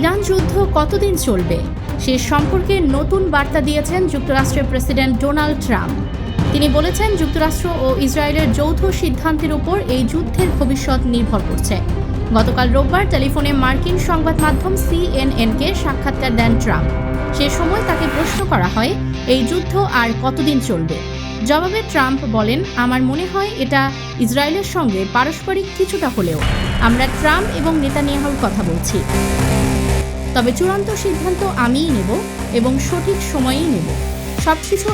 Iran যুদ্ধ কতদিন চলবে সে সম্পর্কে নতুন বার্তা দিয়েছেন যুক্তরাষ্ট্রের প্রেসিডেন্ট ডোনাল্ড ট্রাম্প। তিনি বলেছেন, যুক্তরাষ্ট্র ও ইসরায়েলের যৌথ সিদ্ধান্তের উপর এই যুদ্ধের ভবিষ্যৎ নির্ভর করছে। গতকাল রোববার টেলিফোনে মার্কিন সংবাদ মাধ্যম CNN-কে সাক্ষাৎকার দেন ট্রাম্প। সে সময় তাকে প্রশ্ন করা হয়, এই যুদ্ধ আর কতদিন চলবে। জবাবে ট্রাম্প বলেন, আমার মনে হয় এটা ইসরায়েলের সঙ্গে পারস্পরিক কিছুটা হলেও। আমরা ট্রাম্প এবং নেতানিয়াহুর কথা বলছি, তবে চূড়ান্ত সিদ্ধান্ত আমিই নেব এবং সঠিক সময়েই নেব। সবকিছু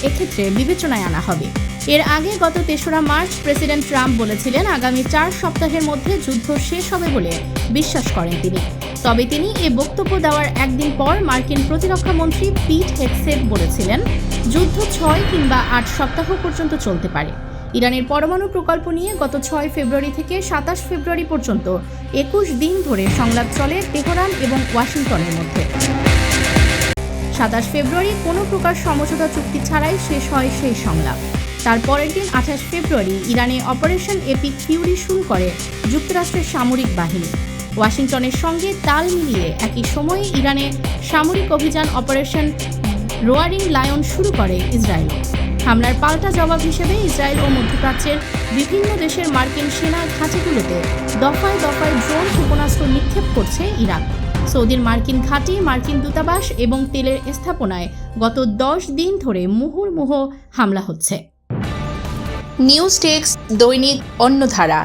এক্ষেত্রে বিবেচনায় আনা হবে। এর আগে গত ৩রা মার্চ প্রেসিডেন্ট ট্রাম্প বলেছিলেন, আগামী 4 সপ্তাহের মধ্যে যুদ্ধ শেষ হবে বলে বিশ্বাস করেন তিনি। তবে তিনি এ বক্তব্য দেওয়ার একদিন পর মার্কিন প্রতিরক্ষা মন্ত্রী পিট হেগসেট বলেছিলেন, যুদ্ধ 6 কিংবা 8 সপ্তাহ পর্যন্ত চলতে পারে। ইরানের পরমাণু প্রকল্প নিয়ে গত 6 ফেব্রুয়ারি থেকে 27 ফেব্রুয়ারি পর্যন্ত 21 দিন ধরে সংলাপ চলে তেহরান এবং ওয়াশিংটনের মধ্যে। 27 ফেব্রুয়ারি কোনো প্রকার সমঝোতা চুক্তি ছাড়াই শেষ হয় সেই সংলাপ। তার পরের দিন 28 ফেব্রুয়ারি ইরানে অপারেশন এপিক ফিউরি শুরু করে যুক্তরাষ্ট্রের সামরিক বাহিনী। ওয়াশিংটনের সঙ্গে তাল মিলিয়ে একই সময়ে ইরানে সামরিক অভিযান অপারেশন রোয়ারিং লায়ন শুরু করে ইসরায়েল। হামলার পাল্টা জবাব হিসেবে ইসরায়েল ও মধ্যপ্রাচ্যের বিভিন্ন দেশের মার্কিন সেনা ঘাঁটিগুলোতে দফায় দফায় ড্রোন ক্ষেপণাস্ত্র নিক্ষেপ করছে ইরান। সৌদির মার্কিন ঘাঁটি, মার্কিন দূতাবাস এবং তেলের স্থাপনায় গত 10 দিন ধরে মুহুর্মুহু হামলা হচ্ছে। নিউজ ডেস্ক, দৈনিক অন্যধারা।